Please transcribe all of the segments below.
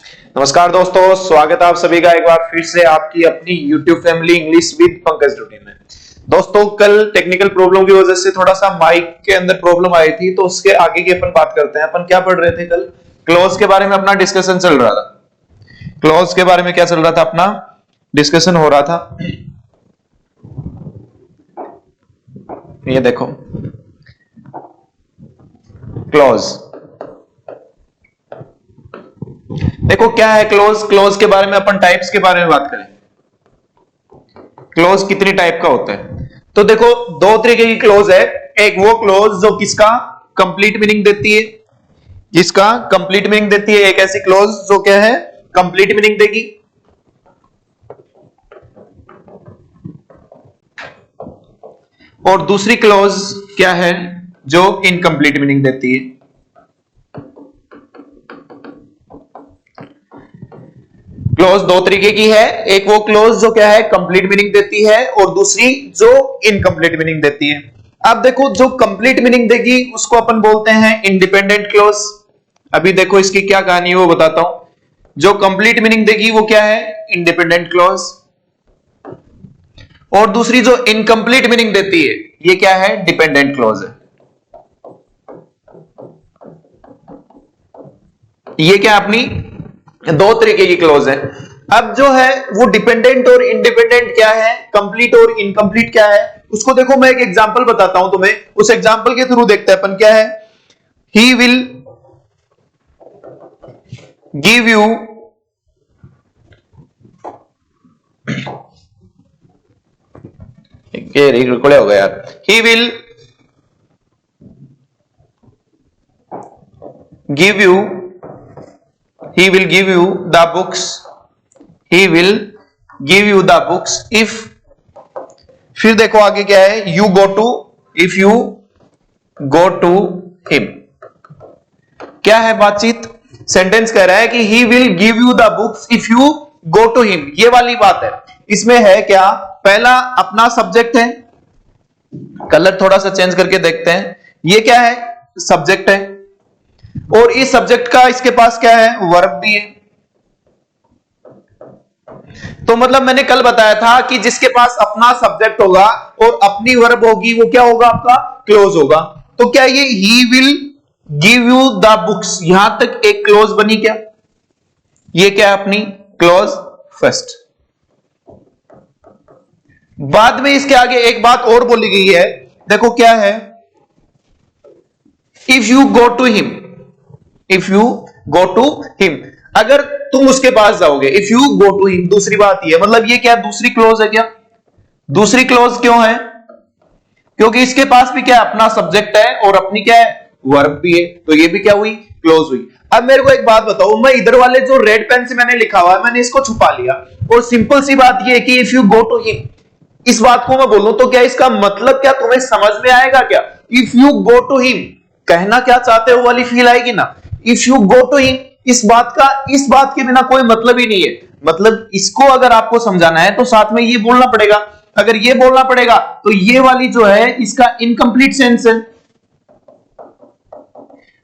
नमस्कार दोस्तों, स्वागत है आप सभी का एक बार फिर से आपकी अपनी YouTube family English with Pankaj routine में। दोस्तों, कल टेक्निकल प्रॉब्लम की वजह से थोड़ा सा माइक के अंदर प्रॉब्लम आई थी, तो उसके आगे की अपन बात करते हैं। अपन क्या पढ़ रहे थे कल? क्लॉज के बारे में अपना डिस्कशन चल रहा था। क्लॉज के बारे में क्या चल रहा था? अपना डिस्कशन हो रहा था। ये देखो क्लॉज, देखो क्या है क्लोज। क्लोज के बारे में अपन टाइप्स के बारे में बात करें। क्लोज कितनी टाइप का होता है? तो देखो दो तरीके की क्लोज है। एक वो क्लोज जो किसका कंप्लीट मीनिंग देती है, जिसका कंप्लीट मीनिंग देती है। एक ऐसी क्लोज जो क्या है, कंप्लीट मीनिंग देगी। और दूसरी क्लोज क्या है, जो इनकम्प्लीट मीनिंग देती है। क्लोज दो तरीके की है। एक वो क्लोज जो क्या है, कंप्लीट मीनिंग देती है, और दूसरी जो इनकम्प्लीट मीनिंग देती है। अब देखो, जो कंप्लीट मीनिंग देगी उसको अपन बोलते हैं इंडिपेंडेंट क्लोज। अभी देखो इसकी क्या कहानी है वो बताता हूं। जो कंप्लीट मीनिंग देगी वो क्या है, इंडिपेंडेंट क्लोज। और दूसरी जो इनकम्प्लीट मीनिंग देती है, ये क्या है, डिपेंडेंट क्लोज है। ये क्या अपनी दो तरीके की क्लोज है। अब जो है वो डिपेंडेंट और इंडिपेंडेंट क्या है, कंप्लीट और इनकम्प्लीट क्या है, उसको देखो मैं एक एग्जांपल बताता हूं तुम्हें। उस एग्जांपल के थ्रू देखते हैं अपन क्या है। ही विल गिव यू ये रिकॉर्ड हो गया यार। He will give you He will give you the books. He will give you the books if, फिर देखो आगे क्या है, you go to, if you go to him। क्या है बातचीत? सेंटेंस कह रहा है कि he will give you the books if you go to him। ये वाली बात है। इसमें है क्या, पहला अपना सब्जेक्ट है। कलर थोड़ा सा चेंज करके देखते हैं। ये क्या है, सब्जेक्ट है, और इस सब्जेक्ट का इसके पास क्या है, वर्ब भी है। तो मतलब मैंने कल बताया था कि जिसके पास अपना सब्जेक्ट होगा और अपनी वर्ब होगी, वो क्या होगा, आपका क्लोज होगा। तो क्या ये he will give you the books, यहां तक एक क्लोज बनी क्या? ये क्या है, अपनी क्लोज फर्स्ट। बाद में इसके आगे एक बात और बोली गई है, देखो क्या है, if you go to him. If you go to him, अगर तुम उसके पास जाओगे। If you go to him, दूसरी बात ये, मतलब ये क्या, दूसरी क्लोज है क्या? दूसरी क्लोज क्यों है? क्योंकि इसके पास भी क्या है, अपना सब्जेक्ट है और अपनी क्या है, वर्ब भी है। तो ये भी क्या हुई, क्लोज हुई। अब मेरे को एक बात बताओ, मैं इधर वाले जो रेड पेन से मैंने लिखा हुआ है, मैंने इसको छुपा लिया, और सिंपल सी बात ये है कि if you go to him, इस बात को मैं बोलूं तो क्या इसका मतलब क्या तुम्हें समझ में आएगा क्या? If you go to him कहना क्या चाहते हो वाली फील आएगी ना। If you go to him, इस बात के बिना कोई मतलब ही नहीं है। मतलब इसको अगर आपको समझाना है तो साथ में ये बोलना पड़ेगा। अगर ये बोलना पड़ेगा तो ये वाली जो है इसका इनकम्प्लीट सेंस है।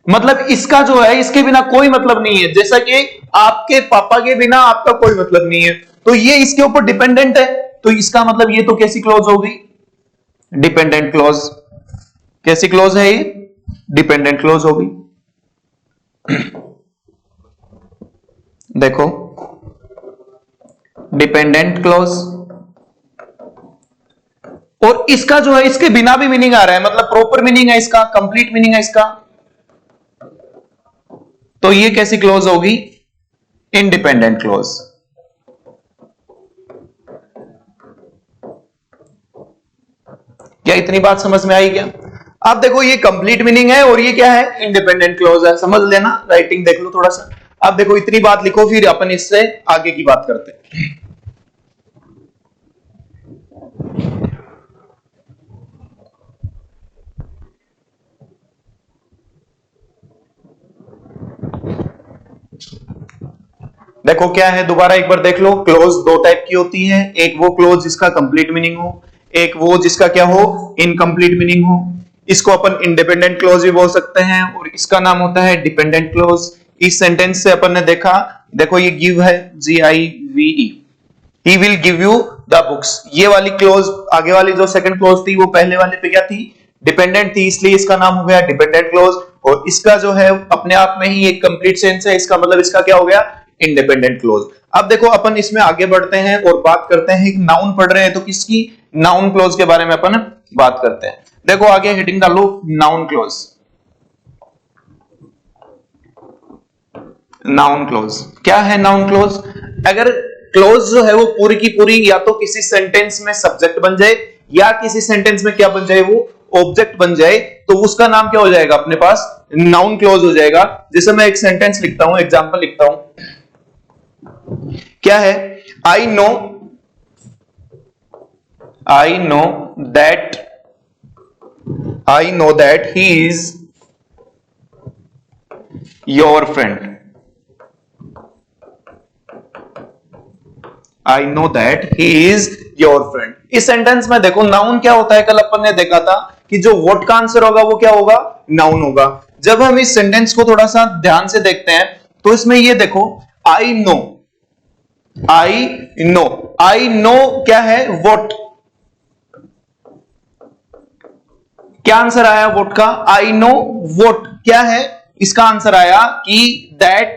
मतलब इसका जो है, इसके बिना कोई मतलब नहीं है। जैसा कि आपके पापा के बिना आपका कोई मतलब नहीं है, तो ये इसके ऊपर डिपेंडेंट है। तो इसका मतलब ये तो कैसी क्लोज होगी, डिपेंडेंट क्लोज। कैसी क्लोज है ये, डिपेंडेंट क्लोज होगी। देखो डिपेंडेंट क्लोज, और इसका जो है इसके बिना भी मीनिंग आ रहा है, मतलब प्रॉपर मीनिंग है इसका, कंप्लीट मीनिंग है इसका। तो ये कैसी क्लोज होगी, इंडिपेंडेंट क्लोज। क्या इतनी बात समझ में आई क्या? अब देखो ये कंप्लीट मीनिंग है और ये क्या है, इंडिपेंडेंट क्लोज है। समझ लेना, राइटिंग देख लो थोड़ा सा। अब देखो इतनी बात लिखो, फिर अपन इससे आगे की बात करते हैं। देखो क्या है, दोबारा एक बार देख लो। क्लोज दो टाइप की होती है। एक वो क्लोज जिसका कंप्लीट मीनिंग हो, एक वो जिसका क्या हो, इनकम्प्लीट मीनिंग हो। इसको अपन इंडिपेंडेंट क्लोज भी बोल सकते हैं, और इसका नाम होता है डिपेंडेंट क्लोज। इस सेंटेंस से अपन ने देखा देखो ये गिव है, GIVE, he will give you the books. ये वाली क्लोज, आगे वाली जो सेकंड क्लोज थी वो पहले वाले पे क्या थी, डिपेंडेंट थी, इसलिए इसका नाम हो गया डिपेंडेंट क्लोज। और इसका जो है अपने आप में ही एक कंप्लीट सेंस है, इसका मतलब इसका क्या हो गया, इंडिपेंडेंट क्लोज। अब देखो अपन इसमें आगे बढ़ते हैं और बात करते हैं, नाउन पढ़ रहे हैं तो किसकी, नाउन क्लोज के बारे में अपन बात करते हैं। देखो आगे हेडिंग डालो नाउन क्लोज। नाउन क्लोज क्या है, नाउन क्लोज, अगर क्लोज जो है वो पूरी की पूरी या तो किसी सेंटेंस में सब्जेक्ट बन जाए या किसी सेंटेंस में क्या बन जाए, वो ऑब्जेक्ट बन जाए, तो उसका नाम क्या हो जाएगा अपने पास, नाउन क्लोज हो जाएगा। जैसे मैं एक सेंटेंस लिखता हूं, एग्जांपल लिखता हूं, क्या है, I know that he is your friend. I know that he is your friend. इस सेंटेंस में देखो नाउन क्या होता है, कल अपन ने देखा था कि जो व्हाट का आंसर होगा वो क्या होगा, नाउन होगा। जब हम इस सेंटेंस को थोड़ा सा ध्यान से देखते हैं तो इसमें ये देखो, आई नो क्या है, व्हाट, क्या आंसर आया व्हाट का, आई नो व्हाट क्या है, इसका आंसर आया कि that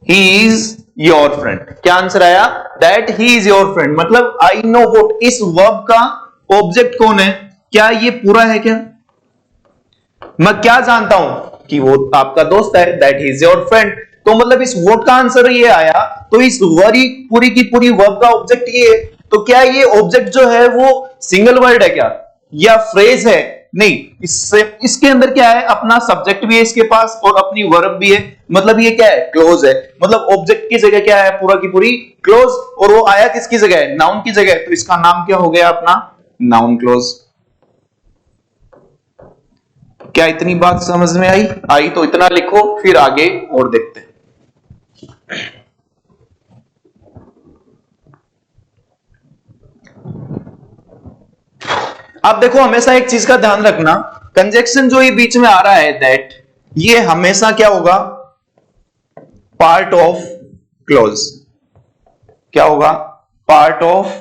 he is your friend. क्या आंसर आया, that he is your friend. मतलब आई नो व्हाट, इस वर्ब का ऑब्जेक्ट कौन है, क्या ये पूरा है, क्या मैं क्या जानता हूं कि वो आपका दोस्त है, that he is your friend. तो मतलब इस व्हाट का आंसर ये आया, तो इस पूरी की पूरी वर्ब का ऑब्जेक्ट ये है। तो क्या ये ऑब्जेक्ट जो है वो सिंगल वर्ड है क्या, या फ्रेज है, नहीं, इसके अंदर क्या है, अपना सब्जेक्ट भी है इसके पास और अपनी वर्ब भी है, मतलब ये क्या है, क्लोज है। मतलब ऑब्जेक्ट की जगह क्या है, पूरा की पूरी क्लोज, और वो आया किसकी जगह है, नाउन की जगह, तो इसका नाम क्या हो गया अपना, नाउन क्लोज। क्या इतनी बात समझ में आई तो इतना लिखो, फिर आगे और देखते हैं। अब देखो हमेशा एक चीज का ध्यान रखना, कंजक्शन जो ये बीच में आ रहा है दैट, ये हमेशा क्या होगा, पार्ट ऑफ क्लोज। क्या होगा, पार्ट ऑफ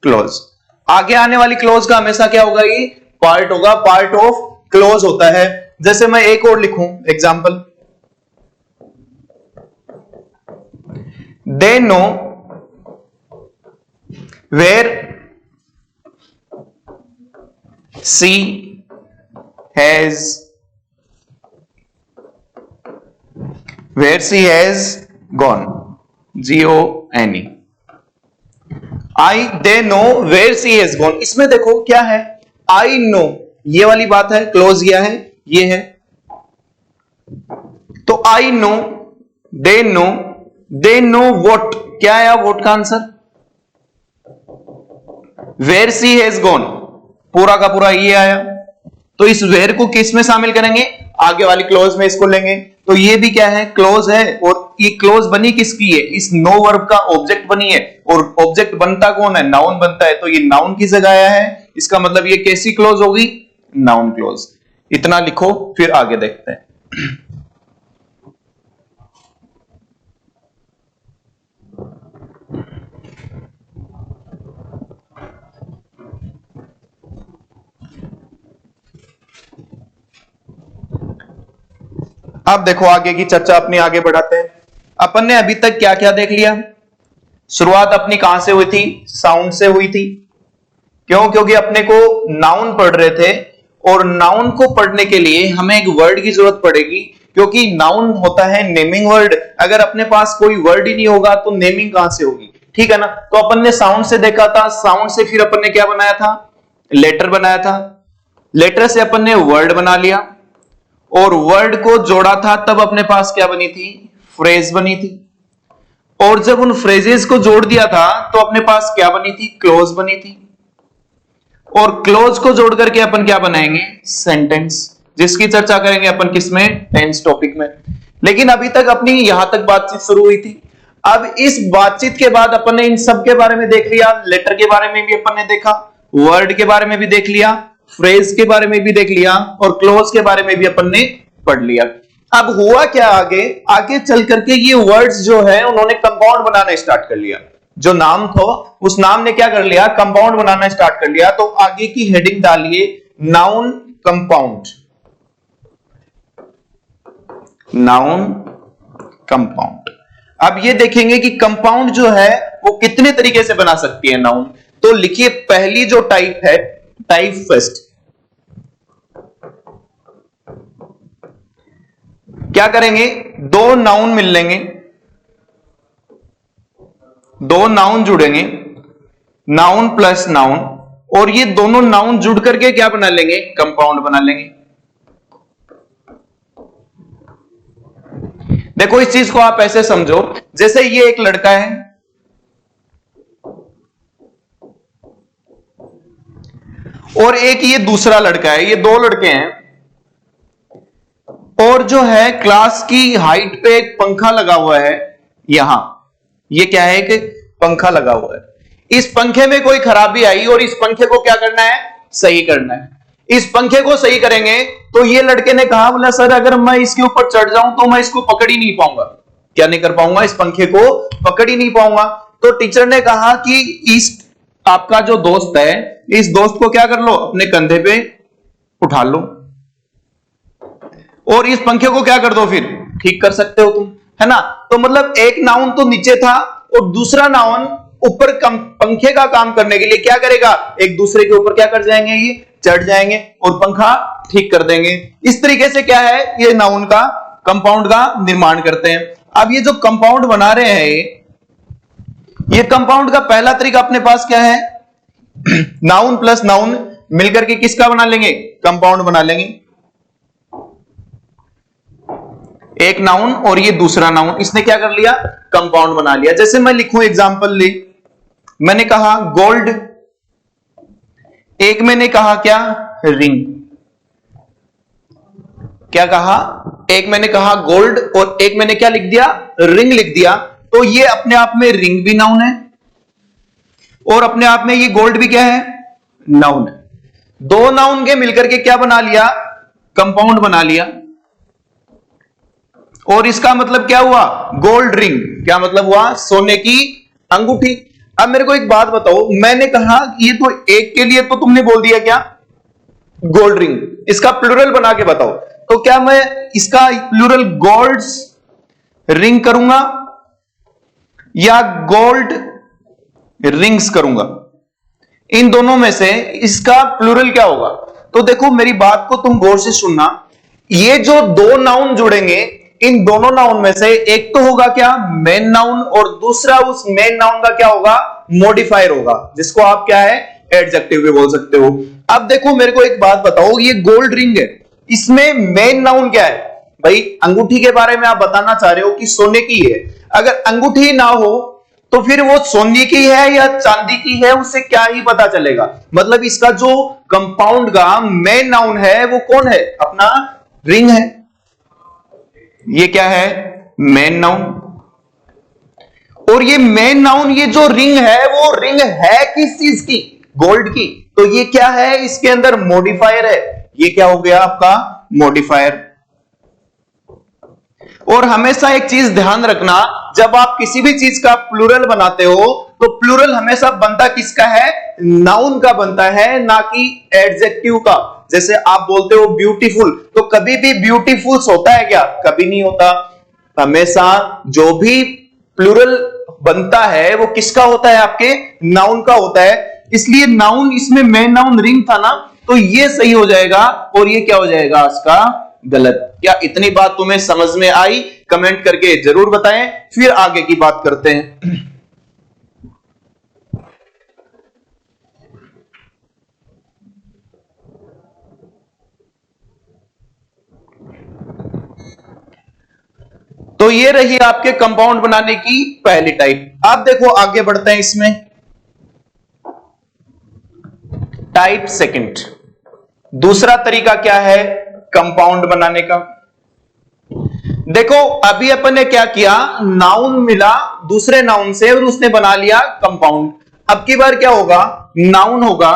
क्लोज। आगे आने वाली क्लोज का हमेशा क्या होगा, ये पार्ट होगा, पार्ट ऑफ क्लोज होता है। जैसे मैं एक और लिखूं example, they know where she has gone, GONE। They know where she has gone. इसमें देखो क्या है, आई नो, ये वाली बात है, क्लोज किया है, ये है, तो I know, they know what, क्या आया व्हाट का answer, where she has gone, पूरा का पूरा ये आया। तो इस वेयर को किस में शामिल करेंगे, आगे वाली क्लोज में इसको लेंगे, तो ये भी क्या है, क्लोज है। और ये क्लोज बनी किसकी है, इस नो वर्ब का ऑब्जेक्ट बनी है, और ऑब्जेक्ट बनता कौन है, नाउन बनता है, तो ये नाउन की जगह आया है। इसका मतलब ये कैसी क्लोज होगी, नाउन क्लोज। इतना लिखो, फिर आगे देखते हैं। अब देखो आगे की चर्चा अपनी आगे बढ़ाते हैं। अपन ने अभी तक क्या क्या देख लिया, शुरुआत अपनी कहां से हुई थी, साउंड से हुई थी। क्यों, क्योंकि अपने को नाउन पढ़ रहे थे, और नाउन को पढ़ने के लिए हमें एक वर्ड की जरूरत पड़ेगी, क्योंकि नाउन होता है नेमिंग वर्ड। अगर अपने पास कोई वर्ड ही नहीं होगा तो नेमिंग कहां से होगी, ठीक है ना। तो अपन ने साउंड से देखा था, साउंड से फिर अपन ने क्या बनाया था, लेटर बनाया था, लेटर से अपन ने वर्ड बना लिया, और वर्ड को जोड़ा था, तब अपने पास क्या बनी थी, फ्रेज बनी थी। और जब उन फ्रेजेस को जोड़ दिया था तो अपने पास क्या बनी थी, क्लोज बनी थी। और क्लोज को जोड़ करके अपन क्या बनाएंगे, सेंटेंस, जिसकी चर्चा करेंगे अपन किसमें, टेंस टॉपिक में। लेकिन अभी तक अपनी यहां तक बातचीत शुरू हुई थी। अब इस बातचीत के बाद अपन ने इन सब के बारे में देख लिया, लेटर के बारे में भी अपन ने देखा, वर्ड के बारे में भी देख लिया, फ्रेज के बारे में भी देख लिया, और क्लोज के बारे में भी अपन ने पढ़ लिया। अब हुआ क्या, आगे आगे चल करके ये वर्ड्स जो है उन्होंने कंपाउंड बनाना स्टार्ट कर लिया। जो नाम था उस नाम ने क्या कर लिया, कंपाउंड बनाना स्टार्ट कर लिया। तो आगे की हेडिंग डालिए नाउन कंपाउंड, नाउन कंपाउंड। अब ये देखेंगे कि कंपाउंड जो है वो कितने तरीके से बना सकती है नाउन। तो लिखिए पहली जो टाइप है, टाइप फर्स्ट, क्या करेंगे, दो नाउन मिल लेंगे, दो नाउन जुड़ेंगे, नाउन प्लस नाउन, और ये दोनों नाउन जुड़ करके क्या बना लेंगे, कंपाउंड बना लेंगे। देखो इस चीज को आप ऐसे समझो, जैसे ये एक लड़का है और एक ये दूसरा लड़का है, ये दो लड़के हैं, और जो है क्लास की हाइट पे एक पंखा लगा हुआ है। यहां ये क्या है, एक पंखा लगा हुआ है। इस पंखे में कोई खराबी आई और इस पंखे को क्या करना है, सही करना है। इस पंखे को सही करेंगे तो ये लड़के ने कहा, बोला सर अगर मैं इसके ऊपर चढ़ जाऊं तो मैं इसको पकड़ ही नहीं पाऊंगा। क्या नहीं कर पाऊंगा, इस पंखे को पकड़ ही नहीं पाऊंगा। तो टीचर ने कहा कि इस आपका जो दोस्त है, इस दोस्त को क्या कर लो, अपने कंधे पे उठा लो और इस पंखे को क्या कर दो, फिर ठीक कर सकते हो तुम, है ना। तो मतलब एक नाउन तो नीचे था और दूसरा नाउन ऊपर पंखे का काम करने के लिए क्या करेगा, एक दूसरे के ऊपर क्या कर जाएंगे, ये चढ़ जाएंगे और पंखा ठीक कर देंगे। इस तरीके से क्या है, ये नाउन का कंपाउंड का निर्माण करते हैं। अब ये जो कंपाउंड बना रहे हैं, ये कंपाउंड का पहला तरीका अपने पास क्या है, नाउन प्लस नाउन मिलकर के किसका बना लेंगे, कंपाउंड बना लेंगे। एक नाउन और ये दूसरा नाउन, इसने क्या कर लिया, कंपाउंड बना लिया। जैसे मैं लिखूं एग्जांपल ले, मैंने कहा गोल्ड, एक मैंने कहा क्या, रिंग। क्या कहा, एक मैंने कहा गोल्ड और एक मैंने क्या लिख दिया, रिंग लिख दिया। तो ये अपने आप में रिंग भी नाउन है और अपने आप में ये गोल्ड भी क्या है, नाउन है। दो नाउन के मिलकर के क्या बना लिया, कंपाउंड बना लिया। और इसका मतलब क्या हुआ, गोल्ड रिंग। क्या मतलब हुआ, सोने की अंगूठी। अब मेरे को एक बात बताओ, मैंने कहा ये तो एक के लिए तो तुमने बोल दिया क्या, गोल्ड रिंग। इसका प्लूरल बना के बताओ। तो क्या मैं इसका प्लूरल गोल्ड्स रिंग करूंगा या गोल्ड रिंग्स करूंगा, इन दोनों में से इसका प्लूरल क्या होगा। तो देखो मेरी बात को तुम गौर से सुनना, ये जो दो नाउन जुड़ेंगे, इन दोनों नाउन में से एक तो होगा क्या, मेन नाउन, और दूसरा उस मेन नाउन का क्या होगा, मॉडिफायर होगा, जिसको आप क्या है, एडजेक्टिव भी बोल सकते हो। अब देखो मेरे को एक बात बताओ, ये गोल्ड रिंग है, इसमें मेन नाउन क्या है। भाई अंगूठी के बारे में आप बताना चाह रहे हो कि सोने की है, अगर अंगूठी ना हो तो फिर वो सोने की है या चांदी की है, उससे क्या ही पता चलेगा। मतलब इसका जो कंपाउंड का मेन नाउन है वो कौन है, अपना रिंग है। ये क्या है, मेन नाउन। और ये मेन नाउन, ये जो रिंग है वो रिंग है किस चीज की, गोल्ड की। तो ये क्या है, इसके अंदर मॉडिफायर है। ये क्या हो गया आपका, मॉडिफायर। और हमेशा एक चीज ध्यान रखना, जब आप किसी भी चीज का प्लूरल बनाते हो तो प्लूरल हमेशा बनता किसका है, नाउन का बनता है, ना कि एडजेक्टिव का। जैसे आप बोलते हो ब्यूटीफुल, तो कभी भी ब्यूटीफुल्स होता है क्या, कभी नहीं होता। हमेशा जो भी प्लूरल बनता है वो किसका होता है, आपके नाउन का होता है। इसलिए नाउन, इसमें मेन नाउन रिंग था ना, तो ये सही हो जाएगा और ये क्या हो जाएगा, इसका गलत। क्या इतनी बात तुम्हें समझ में आई, कमेंट करके जरूर बताएं, फिर आगे की बात करते हैं। तो ये रही आपके कंपाउंड बनाने की पहली टाइप। आप देखो आगे बढ़ते हैं इसमें, टाइप सेकंड। दूसरा तरीका क्या है कंपाउंड बनाने का। देखो अभी अपन ने क्या किया, नाउन मिला दूसरे नाउन से और उसने बना लिया कंपाउंड। अब की बार क्या होगा, नाउन होगा,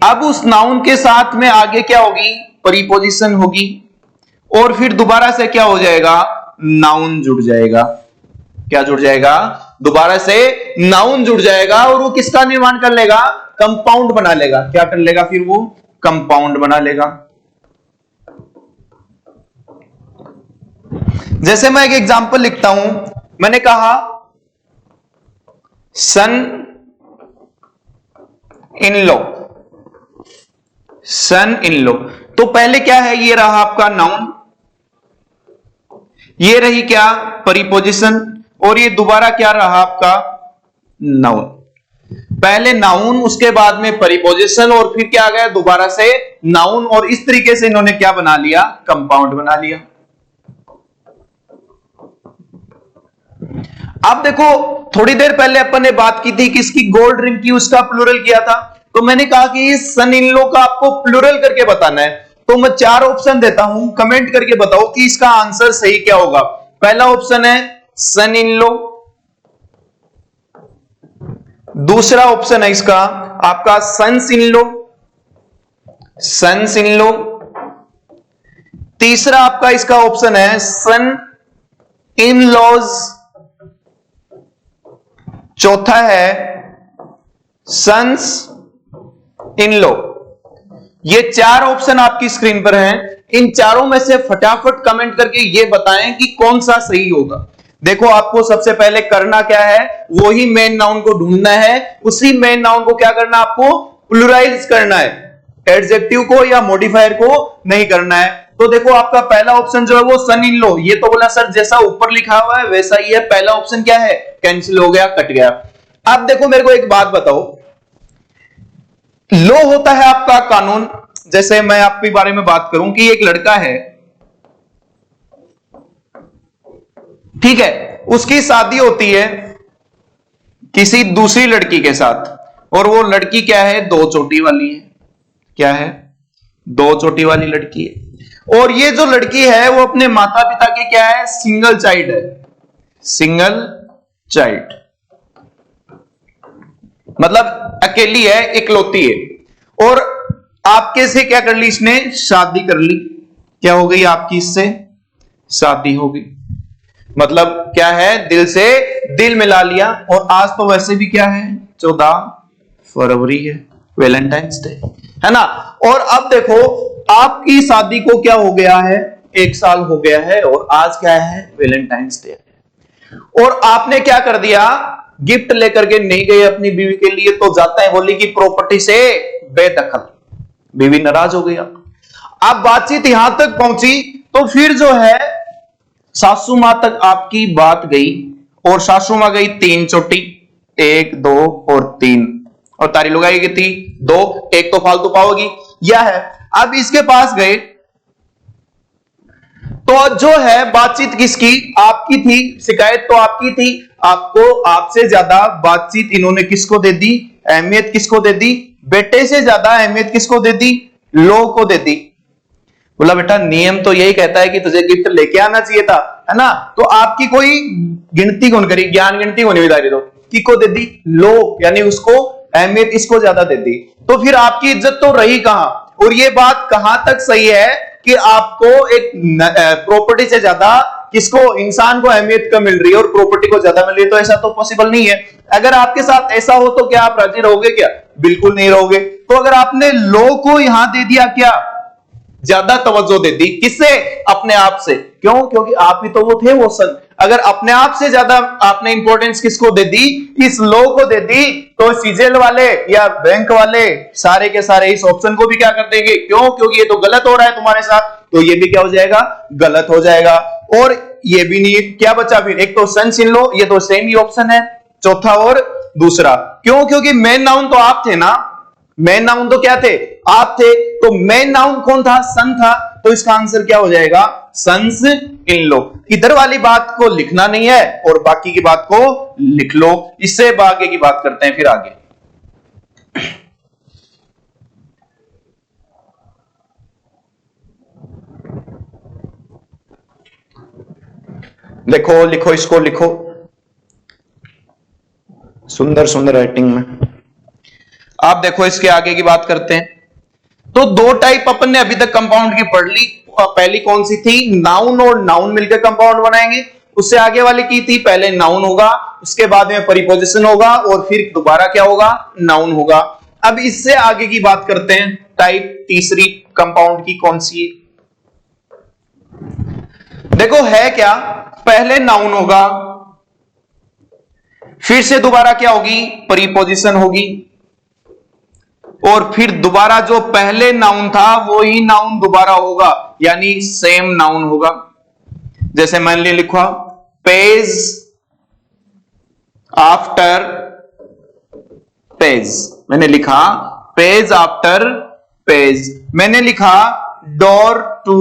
अब उस नाउन के साथ में आगे क्या होगी, प्रीपोजिशन होगी और फिर दोबारा से क्या हो जाएगा, नाउन जुड़ जाएगा। क्या जुड़ जाएगा, दोबारा से नाउन जुड़ जाएगा और वो किसका निर्माण कर लेगा, कंपाउंड बना लेगा। क्या कर लेगा, फिर वो कंपाउंड बना लेगा। जैसे मैं एक एग्जांपल लिखता हूं, मैंने कहा सन इन लो, सन इन लो। तो पहले क्या है, ये रहा आपका नाउन, ये रही क्या प्रीपोजिशन, और ये दोबारा क्या रहा आपका नाउन। पहले नाउन, उसके बाद में प्रीपोजिशन और फिर क्या आ गया दोबारा से नाउन, और इस तरीके से इन्होंने क्या बना लिया, कंपाउंड बना लिया। अब देखो थोड़ी देर पहले अपन ने बात की थी कि इसकी गोल्ड रिंग की, उसका प्लूरल किया था। तो मैंने कहा कि सन इन लो का आपको प्लूरल करके बताना है। तो मैं 4 ऑप्शन देता हूं, कमेंट करके बताओ कि इसका आंसर सही क्या होगा। पहला ऑप्शन है सन इन लो, दूसरा ऑप्शन है इसका आपका सन्स इन लो, सन्स इन लो, तीसरा आपका इसका ऑप्शन है सन इन लॉज, चौथा है सन्स इन लो। ये 4 ऑप्शन आपकी स्क्रीन पर हैं। इन चारों में से फटाफट कमेंट करके ये बताएं कि कौन सा सही होगा। देखो आपको सबसे पहले करना क्या है, वही मेन नाउन को ढूंढना है, उसी मेन नाउन को क्या करना, आपको प्लुराइज करना है, एडजेक्टिव को या मॉडिफायर को नहीं करना है। तो देखो आपका पहला ऑप्शन जो है वो सन इन लो, ये तो बोला सर जैसा ऊपर लिखा हुआ है वैसा ही है, पहला ऑप्शन क्या है, कैंसिल हो गया, कट गया। अब देखो मेरे को एक बात बताओ, लो होता है आपका कानून। जैसे मैं आपके बारे में बात करूं कि एक लड़का है, ठीक है, उसकी शादी होती है किसी दूसरी लड़की के साथ, और वो लड़की क्या है, 2 चोटी वाली है। क्या है, 2 चोटी वाली लड़की है। और ये जो लड़की है वो अपने माता पिता के क्या है, सिंगल चाइल्ड है, सिंगल चाइल्ड मतलब अकेली है, इकलौती है। और आपके से क्या कर ली इसने, शादी कर ली। क्या हो गई आपकी, इससे शादी हो गई, मतलब क्या है, दिल से दिल मिला लिया। और आज तो वैसे भी क्या है, 14 फरवरी है, वैलेंटाइंस डे है ना। और अब देखो आपकी शादी को क्या हो गया है, 1 साल हो गया है, और आज क्या है, वैलेंटाइंस डे है। और आपने क्या कर दिया, गिफ्ट लेकर के नहीं गए अपनी बीवी के लिए, तो जाता है बोली कि प्रॉपर्टी से बेदखल। बीवी नाराज हो गई। अब बातचीत यहां तक पहुंची तो फिर जो है सासू मां तक आपकी बात गई, और सासू मां गई 3 चोटी, 1 2 और 3, और तारी लगाई गई थी 2, 1 तो फालतू पाओगी, यह है। अब इसके पास गए तो जो है बातचीत किसकी, आपकी थी, शिकायत तो आपकी थी, आपको आपसे ज्यादा बातचीत इन्होंने किसको दे दी, अहमियत किसको दे दी, बेटे से ज्यादा अहमियत किसको दे दी, लो को दे दी। बोला बेटा नियम तो यही कहता है कि तुझे गिफ्ट लेके आना चाहिए था, है ना। तो आपकी कोई गिनती कौन करी, ज्ञान गिनती कौन बितारी, दो किसको दे दी, लो, यानी उसको अहमियत इसको ज्यादा दे दी। तो फिर आपकी इज्जत तो रही कहां। और ये बात कहां तक सही है कि आपको एक प्रॉपर्टी से ज्यादा किसको, इंसान को अहमियत कम मिल रही है और प्रॉपर्टी को ज्यादा मिल रही है, तो ऐसा तो पॉसिबल नहीं है। अगर आपके साथ ऐसा हो तो क्या आप राजी रहोगे, क्या बिल्कुल नहीं रहोगे। तो अगर आपने लो को यहां दे दिया, क्या ज्यादा तवज्जो दे दी, किससे, अपने आप से, क्यों, क्योंकि आप ही तो वो थे वो सन। अगर अपने आप से ज्यादा आपने इंपॉर्टेंस किसको दे दी, इस लो को दे दी, तो सीजेल वाले या बैंक वाले सारे के सारे इस ऑप्शन को भी क्या कर देंगे, क्यों, क्योंकि ये तो गलत हो रहा है तुम्हारे साथ, तो ये भी क्या हो जाएगा, गलत हो जाएगा। और ये भी नहीं, क्या बचा फिर, एक तो सन इन लो, ये तो सेम ही ऑप्शन है, चौथा और दूसरा। क्यों, क्योंकि मेन नाउन तो आप थे ना, मेन नाउन तो क्या थे, आप थे। तो मेन नाउन कौन था, सन था। तो इसका आंसर क्या हो जाएगा, सन्स इन लो। इधर वाली बात को लिखना नहीं है और बाकी की बात को लिख लो। इससे आगे की बात करते हैं फिर आगे। देखो लिखो, इसको लिखो सुंदर सुंदर राइटिंग में। आप देखो इसके आगे की बात करते हैं। तो दो टाइप अपन ने अभी तक कंपाउंड की पढ़ ली। पहली कौन सी थी? नाउन और नाउन मिलकर कंपाउंड बनाएंगे। उससे आगे वाली की थी, पहले नाउन होगा, उसके बाद में प्रीपोजिशन होगा और फिर दोबारा क्या होगा? नाउन होगा। अब इससे आगे की बात करते हैं, टाइप तीसरी कंपाउंड की कौन सी है? देखो है क्या, पहले नाउन होगा, फिर से दोबारा क्या होगी? प्रीपोजिशन होगी, और फिर दोबारा जो पहले नाउन था वो ही नाउन दोबारा होगा, यानी सेम नाउन होगा। जैसे मैंने लिखा पेज आफ्टर पेज, मैंने लिखा पेज आफ्टर पेज, मैंने लिखा door to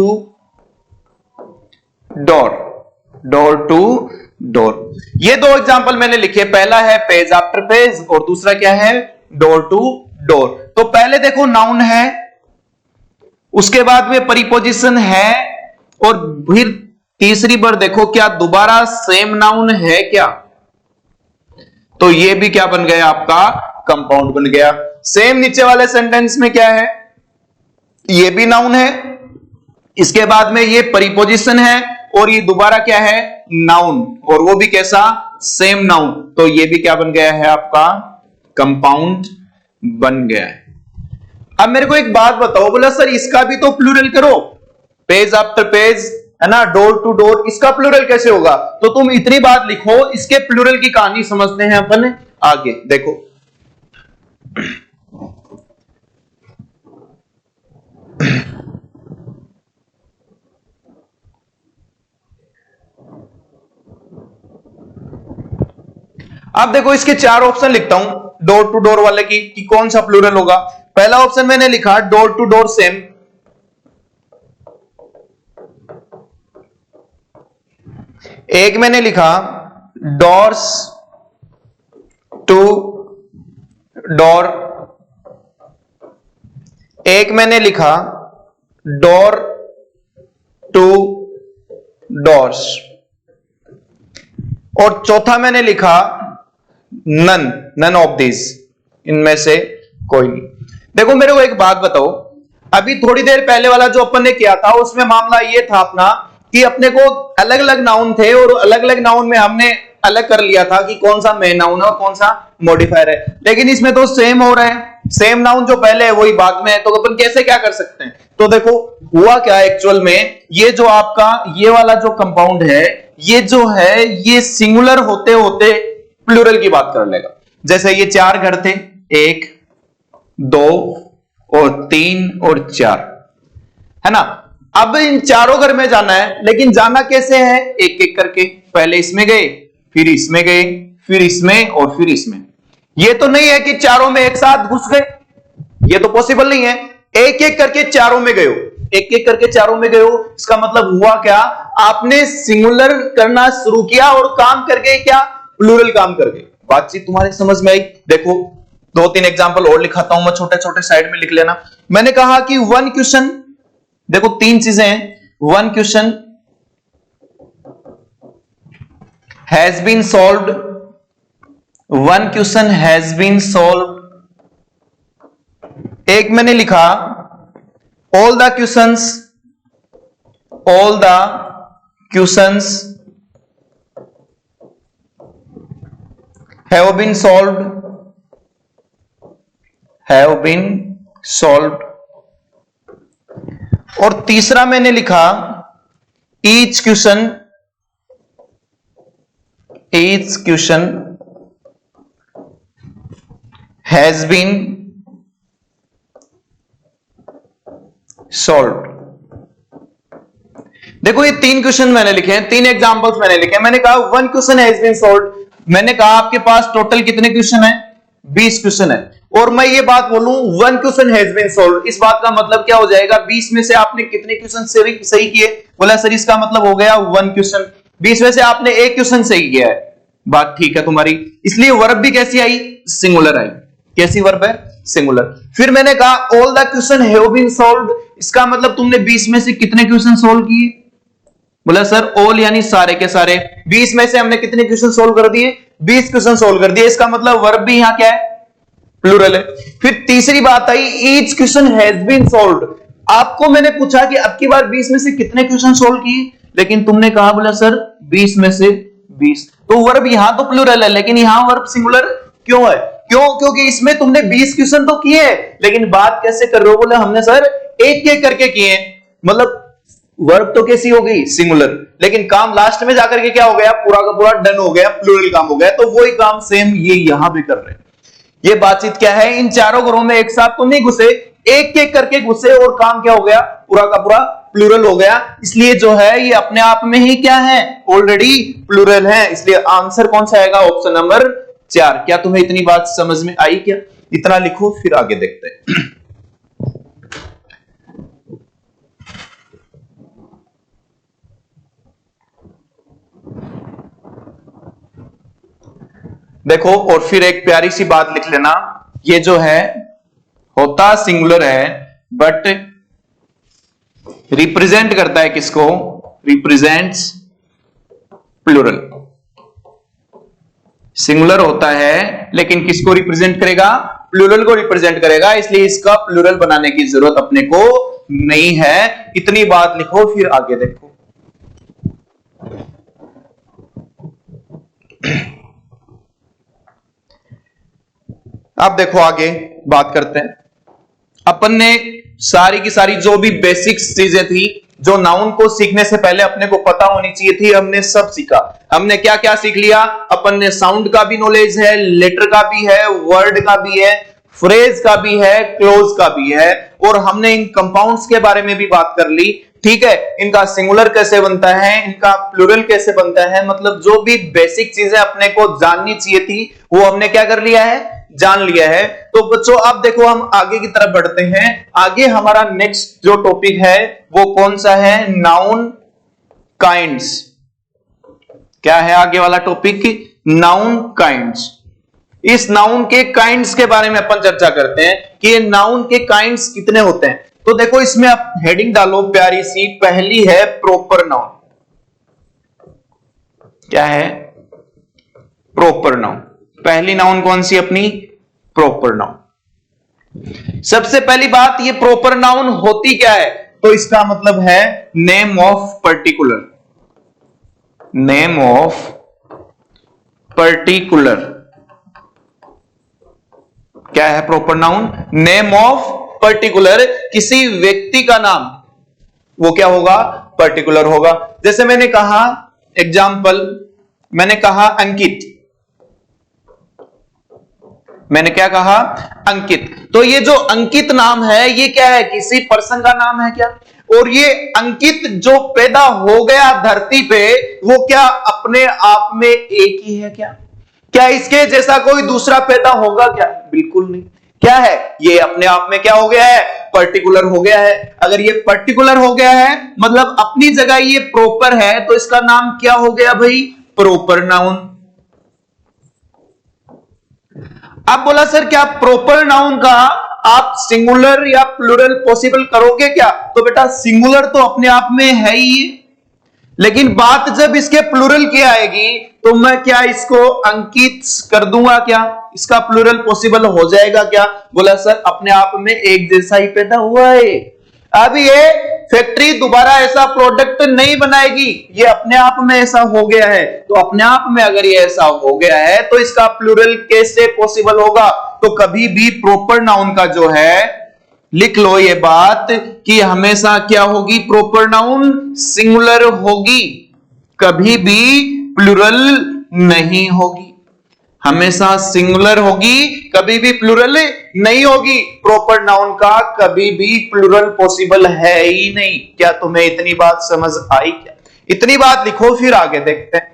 door, door to door. ये दो एग्जांपल मैंने लिखे, पहला है पेज आफ्टर पेज और दूसरा क्या है? Door to door. तो पहले देखो नाउन है, उसके बाद में प्रीपोजिशन है, और फिर तीसरी बार देखो क्या दोबारा सेम नाउन है क्या? तो ये भी क्या बन गया? आपका कंपाउंड बन गया। सेम नीचे वाले सेंटेंस में क्या है? ये भी नाउन है, इसके बाद में ये प्रीपोजिशन है, और ये दोबारा क्या है? नाउन, और वो भी कैसा? Same noun. तो ये भी क्या बन गया है? आपका कंपाउंड बन गया है। अब मेरे को एक बात बताओ, बोला सर इसका भी तो प्लूरल करो, पेज आफ्टर पेज है ना, डोर टू डोर, इसका प्लूरल कैसे होगा? तो तुम इतनी बात लिखो, इसके प्लूरल की कहानी समझते हैं अपन आगे। देखो अब देखो इसके चार ऑप्शन लिखता हूं डोर टू डोर वाले की कि कौन सा प्लूरल होगा। पहला ऑप्शन मैंने लिखा डोर टू डोर सेम, एक मैंने लिखा डोर्स टू डोर, एक मैंने लिखा डोर टू डोर्स, और चौथा मैंने लिखा नन ऑफ दिस, इनमें से कोई नहीं। देखो मेरे को एक बात बताओ, अभी थोड़ी देर पहले वाला जो अपन ने किया था उसमें मामला ये था अपना कि अपने को अलग अलग नाउन थे, और अलग अलग नाउन में हमने अलग कर लिया था कि कौन सा मेन नाउन है और कौन सा मॉडिफायर है। लेकिन इसमें तो सेम हो रहा है, सेम नाउन जो पहले है वही बाद में है। तो अपन कैसे क्या कर सकते हैं? तो देखो हुआ क्या एक्चुअल में, ये जो आपका ये वाला जो कंपाउंड है, ये जो है ये सिंगुलर होते होते प्लूरल की बात कर लेगा। जैसे ये चार घर थे, 1 2 और 3 और 4, है ना। अब इन चारों घर में जाना है, लेकिन जाना कैसे है? एक एक करके, पहले इसमें गए, फिर इसमें गए, फिर इसमें और फिर इसमें। ये तो नहीं है कि चारों में एक साथ घुस गए, ये तो पॉसिबल नहीं है। एक एक करके चारों में गए हो, एक एक करके चारों में गए हो, इसका मतलब हुआ क्या? आपने सिंगुलर करना शुरू किया और काम करके क्या? प्लूरल काम करके। बातचीत तुम्हारी समझ में आई? देखो 2-3 एग्जांपल और लिखाता हूं मैं, छोटे छोटे साइड में लिख लेना। मैंने कहा कि वन क्वेश्चन, देखो 3 चीजें हैं। One question has been solved, one question has been solved. एक मैंने लिखा all the questions, all the questions have been solved, have been solved। और तीसरा मैंने लिखा each question has been solved। देखो ये 3 क्वेश्चन मैंने लिखे हैं, 3 एग्जांपल्स मैंने लिखे हैं। मैंने कहा one question has been solved, मैंने कहा आपके पास टोटल कितने क्वेश्चन है? 20 क्वेश्चन है। और मैं ये बात बोलूं one question has been solved, इस बात का मतलब क्या हो जाएगा? 20 में से आपने कितने क्वेश्चन सही किए? बोला सर इसका मतलब हो गया वन क्वेश्चन। 20 में से आपने एक क्वेश्चन सही किया है, बात ठीक है तुम्हारी। इसलिए वर्ब भी कैसी आई? सिंगुलर आई। कैसी वर्ब है? सिंगुलर। फिर मैंने कहा all the question have been solved, इसका मतलब तुमने 20 में से कितने क्वेश्चन सोल्व किए? बोला सर ऑल यानी सारे के सारे। 20 में से हमने कितने क्वेश्चन सोल्व कर दिए? 20 क्वेश्चन सोल्व कर दिए। इसका मतलब वर्ब भी यहां क्या है? प्लूरल है। फिर तीसरी बात आई, each question has been solved. आपको मैंने पूछा कि अब की बार 20 में से कितने क्वेश्चन सोल्व किए, लेकिन तुमने कहा बोला सर 20 में से 20। तो वर्ब यहां तो प्लूरल है लेकिन यहां वर्ब सिंगुलर क्यों है? क्यों? क्योंकि इसमें तुमने 20 क्वेश्चन तो किए, लेकिन बात कैसे कर रहे हो? बोले हमने सर एक एक करके किए, मतलब वर्ब तो कैसी हो गई? सिंगुलर, लेकिन काम लास्ट में जाकर के क्या हो गया? पूरा का पूरा डन हो गया, प्लूरल काम हो गया। तो वही काम सेम ये यहां भी कर रहे हैं। ये बातचीत क्या है? इन चारों घरों में एक साथ तो नहीं घुसे, एक एक करके घुसे और काम क्या हो गया? पूरा का पूरा प्लूरल हो गया। इसलिए जो है ये अपने आप में ही क्या है? ऑलरेडी प्लूरल है। इसलिए आंसर कौन सा आएगा? Option number 4। क्या तुम्हें इतनी बात समझ में आई? क्या इतना लिखो, फिर आगे देखते हैं। देखो, और फिर एक प्यारी सी बात लिख लेना, ये जो है होता सिंगुलर है बट रिप्रेजेंट करता है किसको? Represents plural. सिंगुलर होता है लेकिन किसको रिप्रेजेंट करेगा? प्लूरल को रिप्रेजेंट करेगा। इसलिए इसका प्लूरल बनाने की जरूरत अपने को नहीं है। इतनी बात लिखो, फिर आगे देखो। अब देखो आगे बात करते हैं। अपन ने सारी की सारी जो भी बेसिक्स चीजें थी, जो नाउन को सीखने से पहले अपने को पता होनी चाहिए थी, हमने सब सीखा। हमने क्या क्या सीख लिया? अपन ने साउंड का भी नॉलेज है, लेटर का भी है, वर्ड का भी है, फ्रेज का भी है, क्लोज का भी है, और हमने इन कंपाउंड्स के बारे में भी बात कर ली। ठीक है, इनका सिंगुलर कैसे बनता है, इनका प्लूरल कैसे बनता है, मतलब जो भी बेसिक चीजें अपने को जाननी चाहिए थी वो हमने क्या कर लिया है? जान लिया है। तो बच्चों अब देखो हम आगे की तरफ बढ़ते हैं। आगे हमारा नेक्स्ट जो टॉपिक है वो कौन सा है? Noun kinds. क्या है आगे वाला टॉपिक? Noun kinds. इस नाउन के काइंड्स के बारे में अपन चर्चा करते हैं कि ये नाउन के काइंड्स कितने होते हैं। तो देखो इसमें आप हेडिंग डालो प्यारी सी, पहली है प्रॉपर नाउन। क्या है? Proper noun. पहली नाउन कौन सी अपनी? Proper noun. सबसे पहली बात, ये प्रॉपर नाउन होती क्या है? तो इसका मतलब है name of particular. Name of particular. क्या है proper noun? Name of particular. किसी व्यक्ति का नाम, वो क्या होगा? पर्टिकुलर होगा। जैसे मैंने कहा, एग्जाम्पल, मैंने कहा अंकित। मैंने क्या कहा? अंकित। तो ये जो अंकित नाम है ये क्या है? किसी पर्सन का नाम है क्या? और ये अंकित जो पैदा हो गया धरती पे, वो क्या अपने आप में एक ही है क्या? क्या इसके जैसा कोई दूसरा पैदा होगा क्या? बिल्कुल नहीं। क्या है? ये अपने आप में क्या हो गया है? पर्टिकुलर हो गया है। अगर ये पर्टिकुलर हो गया है मतलब अपनी जगह ये प्रॉपर है, तो इसका नाम क्या हो गया भाई? Proper noun. अब बोला सर क्या प्रॉपर नाउन का आप सिंगुलर या प्लूरल पॉसिबल करोगे क्या? तो बेटा सिंगुलर तो अपने आप में है ही, लेकिन बात जब इसके प्लूरल की आएगी तो मैं क्या इसको अंकित कर दूंगा क्या? इसका प्लूरल पॉसिबल हो जाएगा क्या? बोला सर अपने आप में एक जैसा ही पैदा हुआ है। अब ये फैक्ट्री दोबारा ऐसा प्रोडक्ट नहीं बनाएगी, ये अपने आप में ऐसा हो गया है। तो अपने आप में अगर ये ऐसा हो गया है तो इसका प्लूरल कैसे पॉसिबल होगा? तो कभी भी प्रॉपर नाउन का जो है, लिख लो ये बात, कि हमेशा क्या होगी? प्रॉपर नाउन सिंगुलर होगी, कभी भी प्लूरल नहीं होगी। हमेशा सिंगुलर होगी, कभी भी प्लूरल नहीं होगी। प्रॉपर नाउन का कभी भी प्लूरल पॉसिबल है ही नहीं। क्या तुम्हें इतनी बात समझ आई? क्या इतनी बात लिखो, फिर आगे देखते हैं।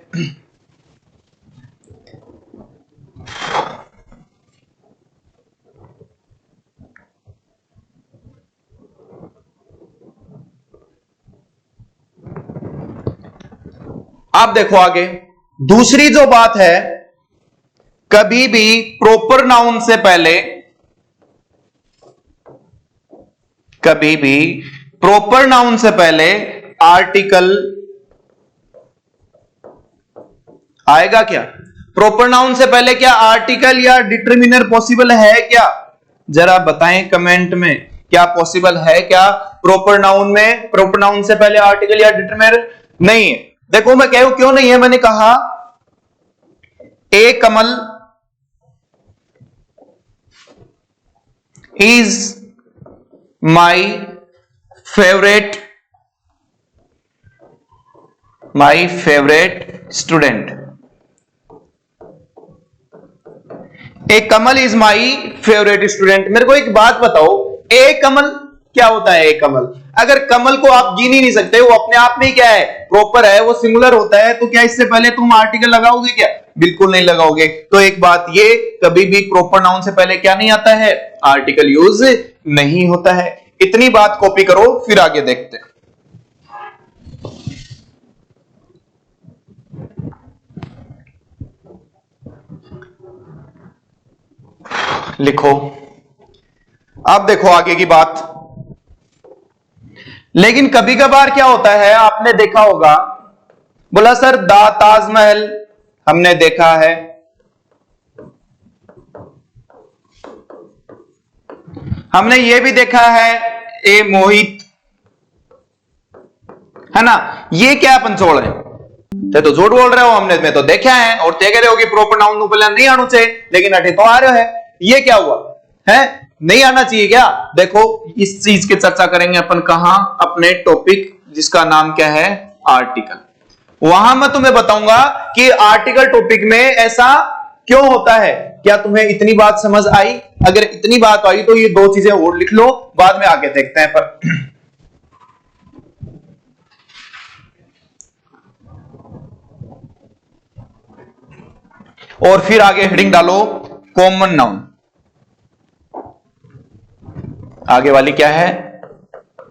आप देखो आगे दूसरी जो बात है, कभी भी प्रॉपर नाउन से पहले, कभी भी प्रॉपर नाउन से पहले आर्टिकल आएगा क्या? प्रॉपर नाउन से पहले क्या आर्टिकल या डिटरमिनर पॉसिबल है क्या? जरा बताएं कमेंट में, क्या पॉसिबल है क्या प्रॉपर नाउन में? प्रॉपर नाउन से पहले आर्टिकल या डिटरमिनर नहीं है। देखो मैं कहूं क्यों नहीं है, मैंने कहा a Kamal is my favourite student. A Kamal is my favourite student. मेरे को एक बात बताओ, ए कमल क्या होता है? ए कमल, अगर कमल को आप गिन ही नहीं सकते, वो अपने आप में क्या है? प्रॉपर है, वो सिंगुलर होता है, तो क्या इससे पहले तुम आर्टिकल लगाओगे क्या? बिल्कुल नहीं लगाओगे। तो एक बात ये, कभी भी प्रॉपर नाउन से पहले क्या नहीं आता है? आर्टिकल यूज नहीं होता है। इतनी बात कॉपी करो, फिर आगे देखते हैं। लिखो, अब देखो आगे की बात। लेकिन कभी कभार क्या होता है, आपने देखा होगा, बोला सर ताजमहल हमने देखा है, हमने ये भी देखा है ए मोहित, है ना? ये क्या पंचोड़ है? तो झूठ बोल रहे हो, हमने में तो देखा है, और ते कह रहे हो कि प्रॉपर नाउन को पहले नहीं आना चाहिए, लेकिन अटे तो आ रहे है। ये क्या हुआ है? नहीं आना चाहिए क्या? देखो इस चीज की चर्चा करेंगे अपन कहां? अपने टॉपिक जिसका नाम क्या है? आर्टिकल। वहां मैं तुम्हें बताऊंगा कि आर्टिकल टॉपिक में ऐसा क्यों होता है। क्या तुम्हें इतनी बात समझ आई? अगर इतनी बात आई तो ये दो चीजें और लिख लो, बाद में आगे देखते हैं। पर और फिर आगे हेडिंग डालो कॉमन नाउन। आगे वाली क्या है?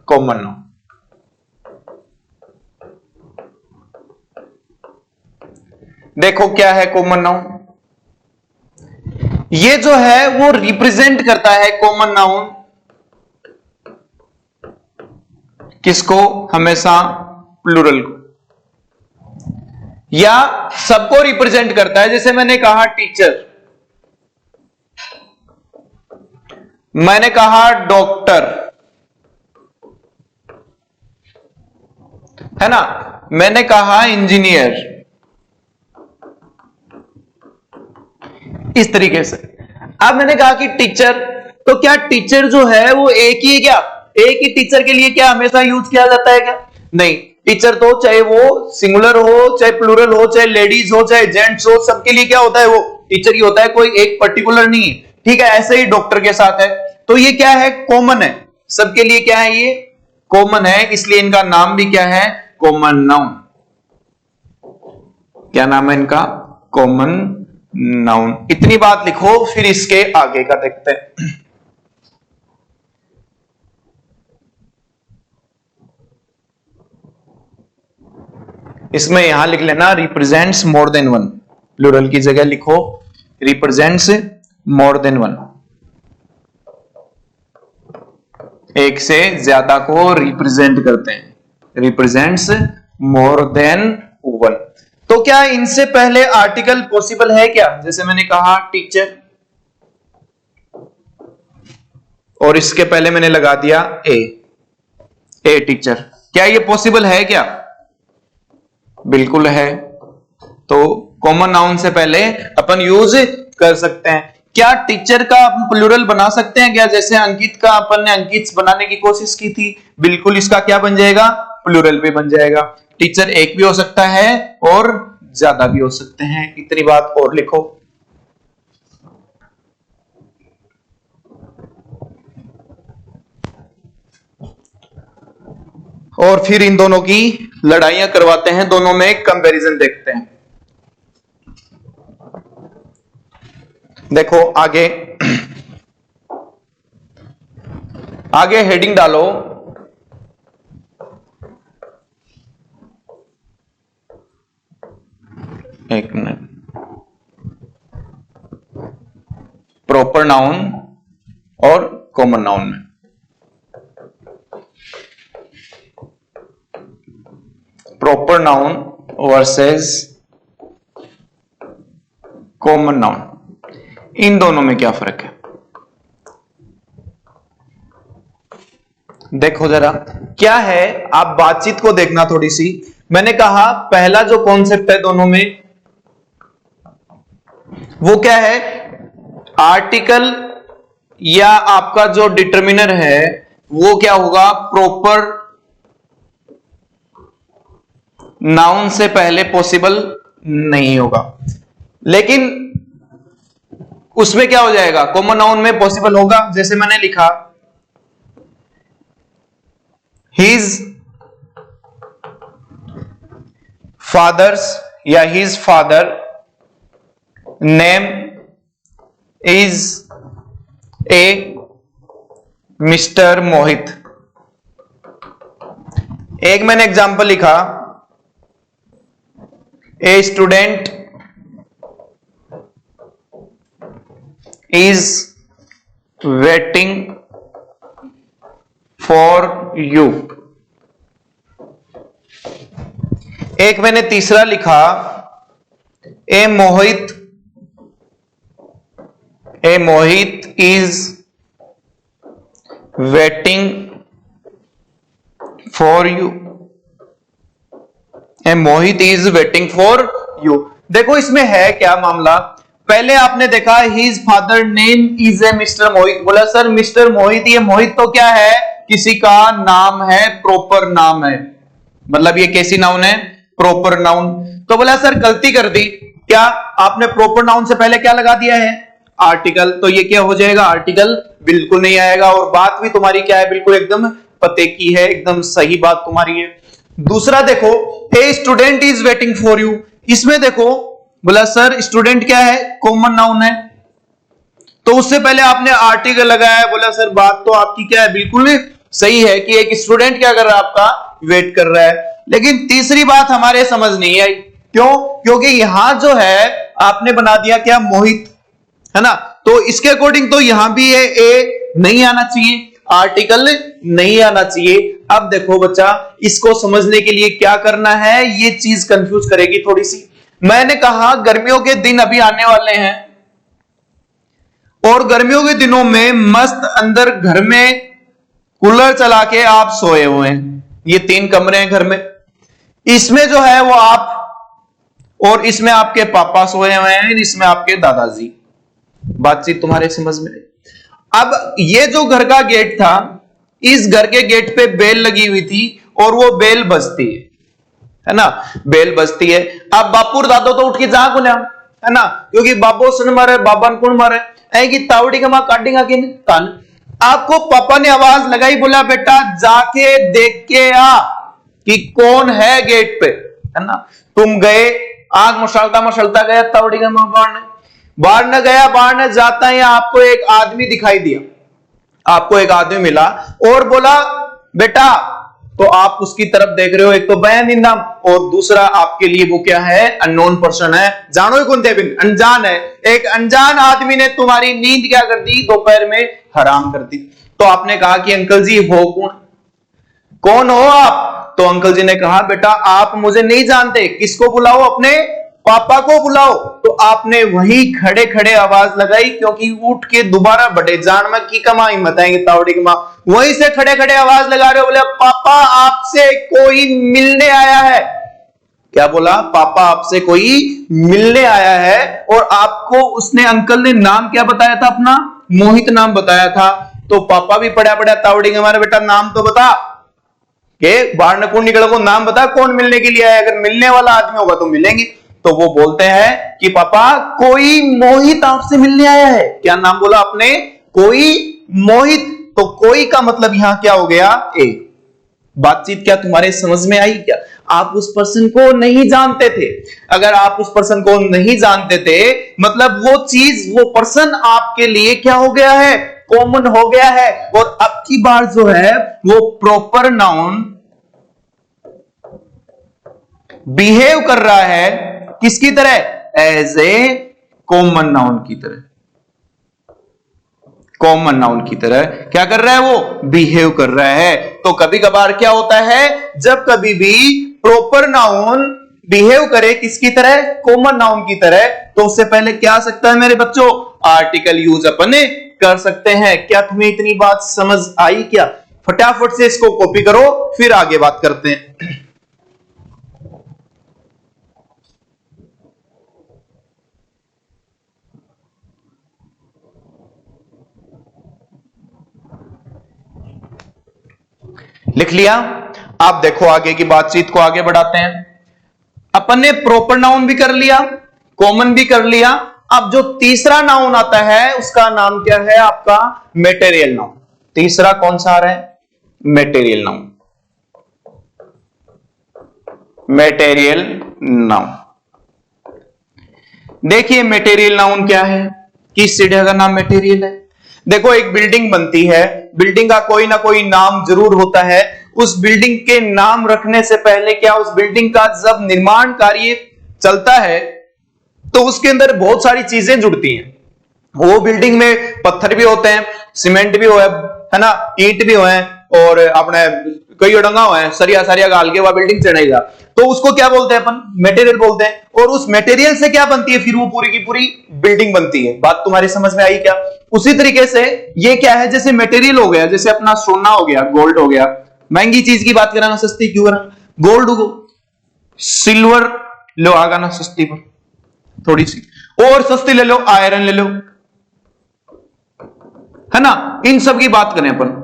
Common noun. देखो क्या है कॉमन नाउन। ये जो है वो रिप्रेजेंट करता है कॉमन नाउन किसको? हमेशा प्लूरल को, या सबको रिप्रेजेंट करता है। जैसे मैंने कहा टीचर, मैंने कहा डॉक्टर, है ना? मैंने कहा इंजीनियर, इस तरीके से। अब मैंने कहा कि टीचर, तो क्या टीचर जो है वो एक ही है क्या? एक ही टीचर के लिए क्या हमेशा यूज किया जाता है क्या? नहीं, टीचर तो चाहे वो सिंगुलर हो, चाहे प्लूरल हो, चाहे लेडीज हो, चाहे जेंट्स हो, सबके लिए क्या होता है? वो टीचर ही होता है, कोई एक पर्टिकुलर नहीं है। ठीक है, ऐसे ही डॉक्टर के साथ है। तो ये क्या है? कॉमन है, सबके लिए क्या है? ये कॉमन है, इसलिए इनका नाम भी क्या है? Common noun. क्या नाम है इनका? Common noun. इतनी बात लिखो, फिर इसके आगे का देखते हैं। इसमें यहां लिख लेना represents more than one. Plural की जगह लिखो रिप्रेजेंट्स मोर देन वन। एक से ज्यादा को रिप्रेजेंट करते हैं, रिप्रेजेंट्स मोर देन वन। तो क्या इनसे पहले आर्टिकल पॉसिबल है क्या? जैसे मैंने कहा टीचर, और इसके पहले मैंने लगा दिया ए टीचर। क्या ये पॉसिबल है क्या? बिल्कुल है। तो कॉमन नाउन से पहले अपन यूज कर सकते हैं। क्या टीचर का अपन प्लूरल बना सकते हैं क्या? जैसे अंकित का अपन ने अंकित बनाने की कोशिश की थी, बिल्कुल इसका क्या बन जाएगा? प्लूरल भी बन जाएगा। टीचर एक भी हो सकता है और ज्यादा भी हो सकते हैं। इतनी बात और लिखो। और फिर इन दोनों की लड़ाइयां करवाते हैं, दोनों में कंपैरिजन देखते हैं। देखो आगे, आगे हेडिंग डालो एक मिनट, प्रॉपर नाउन और कॉमन नाउन में। Proper noun versus common noun, इन दोनों में क्या फर्क है? देखो जरा क्या है, आप बातचीत को देखना थोड़ी सी। मैंने कहा पहला जो कॉन्सेप्ट है दोनों में वो क्या है, आर्टिकल या आपका जो डिटर्मिनर है वो क्या होगा, प्रॉपर नाउन से पहले पॉसिबल नहीं होगा। लेकिन उसमें क्या हो जाएगा, कॉमन नाउन में पॉसिबल होगा। जैसे मैंने लिखा हिज फादर्स या his father name is a mister Mohit. एक मैंने एग्जांपल लिखा, a student is waiting for you. एक मैंने तीसरा लिखा, a Mohit is waiting for you. A Mohit is waiting for you. देखो इसमें है क्या मामला, पहले आपने देखा his father name is a mister Mohit, बोला सर मिस्टर मोहित, ये मोहित तो क्या है, किसी का नाम है, प्रॉपर नाम है, मतलब ये कैसी नाउन है, प्रॉपर नाउन। तो बोला सर गलती कर दी, क्या आपने प्रॉपर नाउन से पहले क्या लगा दिया है, आर्टिकल। तो ये क्या हो जाएगा, आर्टिकल बिल्कुल नहीं आएगा। और बात भी तुम्हारी क्या है, बिल्कुल एकदम पते की है, एकदम सही बात तुम्हारी है। दूसरा देखो, ए student is waiting for you, इसमें देखो बोला सर स्टूडेंट क्या है, कॉमन नाउन है, तो उससे पहले आपने आर्टिकल लगाया। बोला सर बात तो आपकी क्या है, बिल्कुल सही है कि एक स्टूडेंट क्या कर रहा है, आपका वेट कर रहा है। लेकिन तीसरी बात हमारे समझ नहीं आई, क्यों, क्योंकि यहां जो है आपने बना दिया क्या, मोहित, है ना। तो इसके अकॉर्डिंग तो यहां भी है ए नहीं आना चाहिए, आर्टिकल नहीं आना चाहिए। अब देखो बच्चा, इसको समझने के लिए क्या करना है, ये चीज कंफ्यूज करेगी थोड़ी सी। मैंने कहा गर्मियों के दिन अभी आने वाले हैं, और गर्मियों के दिनों में मस्त अंदर घर में कूलर चला के आप सोए हुए हैं, ये 3 कमरे हैं घर में, इसमें जो है वो आप, और इसमें आपके पापा सोए हुए हैं, इसमें आपके दादाजी। बातचीत तुम्हारे समझ में। अब ये जो घर का गेट था, इस घर के गेट पे बेल लगी हुई थी, और वो बेल बजती है ना, बेल बजती है। अब बापुर दादो तो उठ के जा बोले, है ना, क्योंकि बाबो सुन मारे, बाबा कौन मारे, ऐ की तावड़ी का मां काटेगा कि कान। आपको पापा ने आवाज लगाई, बोला बेटा जाके देख के आ कि कौन है गेट पे, है ना। तुम गए, आग मशालता मशालता गया तावड़ी का मां बाहर न गया, बाहर न जाता है, आपको एक आदमी दिखाई दिया, आपको एक आदमी मिला और बोला बेटा, तो आप उसकी तरफ देख रहे हो, एक तो बयान नाम, और दूसरा आपके लिए वो क्या है, अननोन पर्सन है, जानो ही कौन थे, अनजान है। एक अनजान आदमी ने तुम्हारी नींद क्या कर दी, दोपहर में हराम कर दी। तो आपने कहा कि अंकल जी हो कौन हो आप? तो अंकल जी ने कहा बेटा आप मुझे नहीं जानते, किसको बुलाओ, अपने पापा को बुलाओ। तो आपने वही खड़े खड़े आवाज लगाई, क्योंकि उठ के दोबारा बड़े जान में की कमाई बताएंगे तावड़ी की मां, वहीं से खड़े खड़े आवाज लगा रहे हो, बोले पापा आपसे कोई मिलने आया है। क्या बोला? पापा आपसे कोई मिलने आया है। और आपको उसने, अंकल ने नाम क्या बताया था अपना? मोहित नाम बताया था। तो पापा भी पड़ा पड़ा तावड़ी के, हमारे बेटा नाम तो बता, के बाहर न कौन निकला, को नाम बता, कौन मिलने के लिए आया, अगर मिलने वाला आदमी होगा तो मिलेंगे। तो वो बोलते हैं कि पापा कोई मोहित आपसे मिलने आया है। क्या नाम बोला आपने? कोई मोहित। तो कोई का मतलब यहां क्या हो गया? ए। बातचीत क्या तुम्हारे समझ में आई क्या? आप उस पर्सन को नहीं जानते थे। अगर आप उस पर्सन को नहीं जानते थे, मतलब वो चीज, वो पर्सन आपके लिए क्या हो गया है? कॉमन हो गया है। और अब की बार जो है वो प्रॉपर नाउन बिहेव कर रहा है किसकी तरह? एज ए कॉमन नाउन की तरह। कॉमन नाउन की तरह क्या कर रहा है? वो बिहेव कर रहा है। तो कभी कभार क्या होता है, जब कभी भी प्रॉपर नाउन बिहेव करे किसकी तरह? कॉमन नाउन की तरह, तो उससे पहले क्या आ सकता है मेरे बच्चों? आर्टिकल यूज अपने कर सकते हैं। क्या तुम्हें इतनी बात समझ आई क्या? फटाफट से इसको कॉपी करो, फिर आगे बात करते हैं। लिख लिया? आप देखो आगे की बातचीत को आगे बढ़ाते हैं। अपन ने प्रॉपर नाउन भी कर लिया, कॉमन भी कर लिया। अब जो तीसरा नाउन आता है उसका नाम क्या है आपका? Material noun. तीसरा कौन सा आ रहा है? Material noun. Material noun. देखिए मेटेरियल नाउन क्या है, किस जगह का नाम मेटेरियल है। देखो एक बिल्डिंग बनती है, बिल्डिंग का कोई ना कोई नाम जरूर होता है। उस बिल्डिंग के नाम रखने से पहले क्या उस बिल्डिंग का जब निर्माण कार्य चलता है तो उसके अंदर बहुत सारी चीजें जुड़ती हैं। वो बिल्डिंग में पत्थर भी होते हैं, सीमेंट भी हो है ना, ईंट भी हो है, और अपने कई डंगा हुआ है, सरिया सरिया गाल के वह बिल्डिंग चढ़ेगा, तो उसको क्या बोलते हैं अपन? मटेरियल बोलते हैं। और उस मटेरियल से क्या बनती है? फिर वो पूरी की पूरी बिल्डिंग बनती है। बात तुम्हारी समझ में आई क्या? उसी तरीके से ये क्या है, जैसे मटेरियल हो गया, जैसे अपना सोना हो गया, गोल्ड हो गया, महंगी चीज की बात कराना, सस्ती क्यों कराना? गोल्ड को, सिल्वर लो आगा ना सस्ती पर थोड़ी सी, और सस्ती ले लो आयरन ले लो, है ना। इन सब की बात करें अपन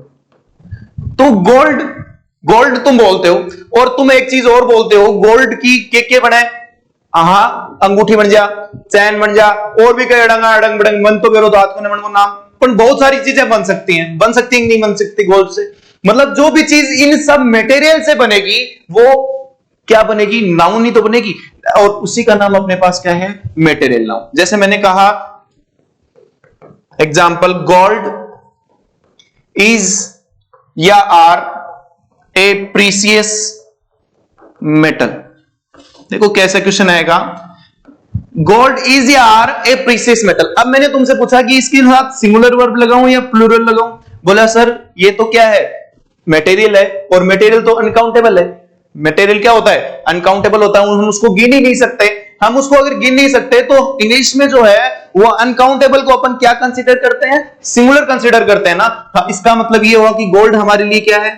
तो गोल्ड, गोल्ड तुम बोलते हो, और तुम एक चीज और बोलते हो, गोल्ड की के बने, हाँ अंगूठी बन जा, चैन बन जा, और भी कई अड़ंग बड़ंग मन तो बेरो दात को मन को नाम, पर बहुत सारी चीजें बन सकती हैं। बन सकती हैं नहीं बन सकती गोल्ड से? मतलब जो भी चीज इन सब मटेरियल से बनेगी वो क्या बनेगी? नाउन ही तो बनेगी, और उसी का नाम अपने पास क्या है? Material noun. जैसे मैंने कहा एग्जाम्पल, गोल्ड इज या आर ए प्रीसियस मेटल। देखो कैसे क्वेश्चन आएगा, गोल्ड इज या आर ए प्रीसियस मेटल। अब मैंने तुमसे पूछा कि इसके साथ सिंगुलर वर्ब लगाऊं या प्लूरल लगाऊं? बोला सर ये तो क्या है? मटेरियल है, और मटेरियल तो अनकाउंटेबल है। मटेरियल क्या होता है? अनकाउंटेबल होता है, हम उसको गिन ही नहीं सकते। हम उसको अगर गिन नहीं सकते तो इंग्लिश में जो है वो अनकाउंटेबल को अपन क्या कंसीडर करते हैं? सिंगुलर कंसीडर करते हैं ना। इसका मतलब ये हुआ कि गोल्ड हमारे लिए क्या है?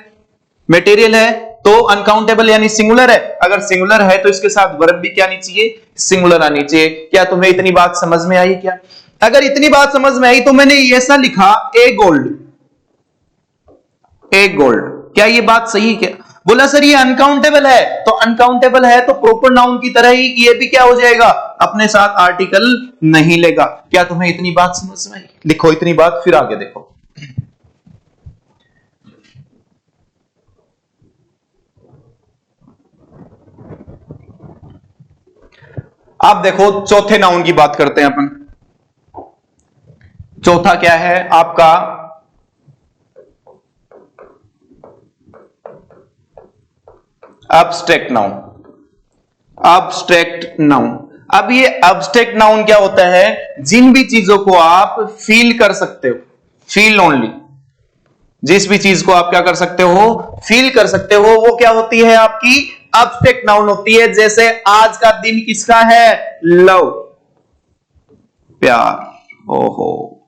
मटेरियल है, तो अनकाउंटेबल यानी सिंगुलर है। अगर सिंगुलर है तो इसके साथ वर्ब भी क्या आनी चाहिए? सिंगुलर आनी चाहिए। क्या तुम्हें इतनी बात समझ में आई क्या? अगर इतनी बात समझ में आई तो मैंने ऐसा लिखा ए गोल्ड, ए गोल्ड, क्या ये बात सही क्या? बोला सर ये अनकाउंटेबल है, तो अनकाउंटेबल है तो प्रॉपर नाउन की तरह ही ये भी क्या हो जाएगा? अपने साथ आर्टिकल नहीं लेगा। क्या तुम्हें इतनी बात समझ में आई? लिखो इतनी बात, फिर आगे देखो। आप देखो चौथे नाउन की बात करते हैं अपन। चौथा क्या है आपका? Abstract noun. Abstract noun. अब ये एब्स्ट्रैक्ट नाउन क्या होता है? जिन भी चीजों को आप फील कर सकते हो, फील ओनली, जिस भी चीज को आप क्या कर सकते हो? फील कर सकते हो, वो क्या होती है? आपकी एब्स्ट्रैक्ट नाउन होती है। जैसे आज का दिन किसका है? लव, प्यार। ओहो,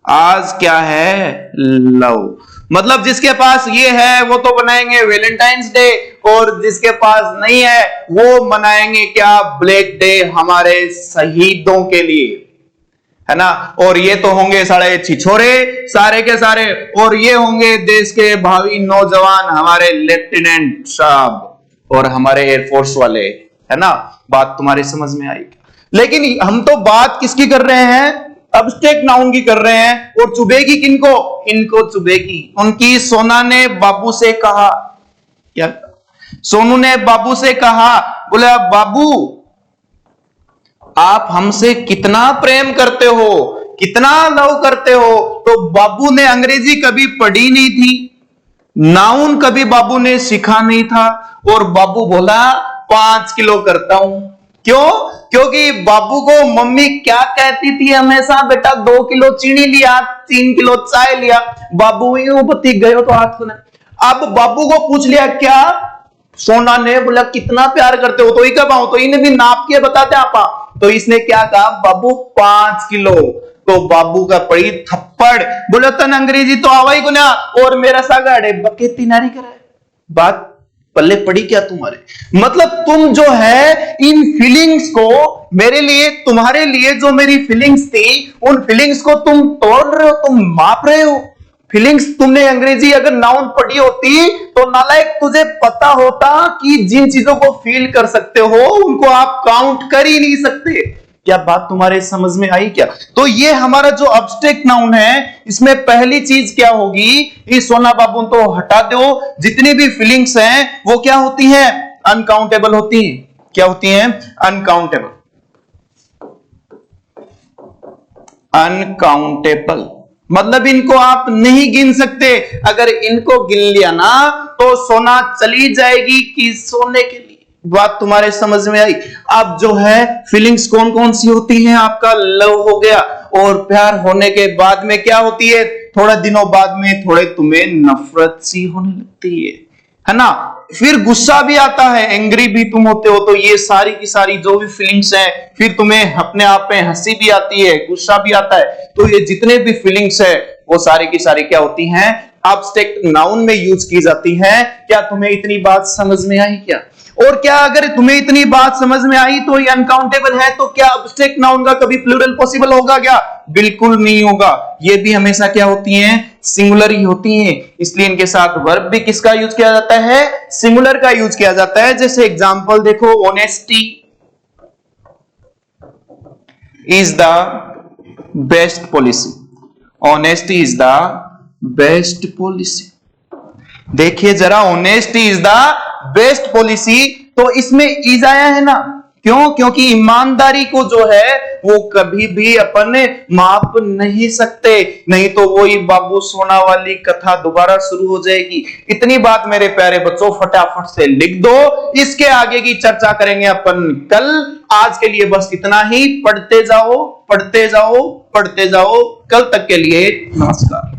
आज क्या है? लव। मतलब जिसके पास ये है वो तो बनाएंगे वैलेंटाइंस डे, और जिसके पास नहीं है वो मनाएंगे क्या? ब्लैक डे, हमारे शहीदों के लिए, है ना। और ये तो होंगे सारे छिछोरे सारे के सारे, और ये होंगे देश के भावी नौजवान, हमारे लेफ्टिनेंट साहब और हमारे एयरफोर्स वाले, है ना। बात तुम्हारी समझ में आई? लेकिन हम तो बात किसकी कर रहे हैं? एब्स्ट्रैक्ट नाउन की कर रहे हैं। और चुभेगी किनको? इनको चुभेगी। उनकी सोना ने बाबू से कहा, क्या? सोनू ने बाबू से कहा, बोला बाबू आप हमसे कितना प्रेम करते हो, कितना लव करते हो। तो बाबू ने अंग्रेजी कभी पढ़ी नहीं थी, नाउन कभी बाबू ने सीखा नहीं था, और बाबू बोला 5 किलो करता हूं। क्यों? क्योंकि बाबू को मम्मी क्या कहती थी हमेशा? बेटा 2 किलो चीनी लिया, 3 किलो चाय लिया। बाबू यूं बत्ती गयो तो हाथ सुना। अब बाबू को पूछ लिया क्या? सोना ने बोला कितना प्यार करते हो, तो ही कब आऊं? तो इन्हें भी नाप के बताते आपा, तो इसने क्या कहा, बाबू 5 किलो। तो बाबू का पड़ी थप्पड़, बोलो तन अंग्रेजी तो आवाई को ना, और मेरा सागाड़े बकेती नारी करे। बात पल्ले पड़ी क्या तुम्हारे? मतलब तुम जो है इन फीलिंग्स को, मेरे लिए तुम्हारे लिए जो मेरी फीलिंग्स थी, उन फीलिंग्स को तुम तोड़ रहे हो, तुम माप रहे हो। फीलिंग्स तुमने अंग्रेजी अगर नाउन पढ़ी होती तो नालायक तुझे पता होता कि जिन चीजों को फील कर सकते हो उनको आप काउंट कर ही नहीं सकते। क्या बात तुम्हारे समझ में आई क्या? तो ये हमारा जो अब्स्ट्रैक्ट नाउन है, इसमें पहली चीज क्या होगी, इस सोना बाबू तो हटा दो, जितनी भी फीलिंग्स हैं वो क्या होती हैं, अनकाउंटेबल होती हैं। क्या होती हैं? अनकाउंटेबल। अनकाउंटेबल मतलब इनको आप नहीं गिन सकते। अगर इनको गिन लिया ना तो सोना चली जाएगी कि सोने के लिए। बात तुम्हारे समझ में आई? अब जो है फीलिंग्स कौन कौन सी होती हैं, आपका लव हो गया, और प्यार होने के बाद में क्या होती है, थोड़े दिनों बाद में थोड़े तुम्हें नफरत सी होने लगती है ना। फिर गुस्सा भी आता है, एंग्री भी तुम होते हो। तो ये सारी की सारी जो भी फीलिंग्स हैं, फिर तुम्हें अपने आप में हंसी भी आती है, गुस्सा भी आता है। तो ये जितने भी फीलिंग्स है वो सारी की सारी क्या होती हैं, अब्स्ट्रैक्ट नाउन में यूज की जाती हैं। क्या तुम्हें इतनी बात समझ में आई क्या? और क्या अगर तुम्हें इतनी बात समझ में आई तो ये अनकाउंटेबल है, तो क्या अब्स्ट्रैक्ट नाउन का कभी प्लूरल पॉसिबल होगा क्या? बिल्कुल नहीं होगा। ये भी हमेशा क्या होती हैं, सिंगुलर ही होती हैं। इसलिए इनके साथ वर्ब भी किसका यूज किया जाता है, सिंगुलर का यूज किया जाता है। जैसे एग्जांपल देखो, honesty is the best policy. Honesty is the best policy. देखिए जरा, honesty is the best policy, तो इसमें इज आया है ना, क्यों? क्योंकि ईमानदारी को जो है वो कभी भी अपन माप नहीं सकते, नहीं तो वही बाबू सोना वाली कथा दोबारा शुरू हो जाएगी। इतनी बात मेरे प्यारे बच्चों फटाफट से लिख दो, इसके आगे की चर्चा करेंगे अपन कल। आज के लिए बस इतना ही। पढ़ते जाओ, पढ़ते जाओ, पढ़ते जाओ। कल तक के लिए नमस्कार।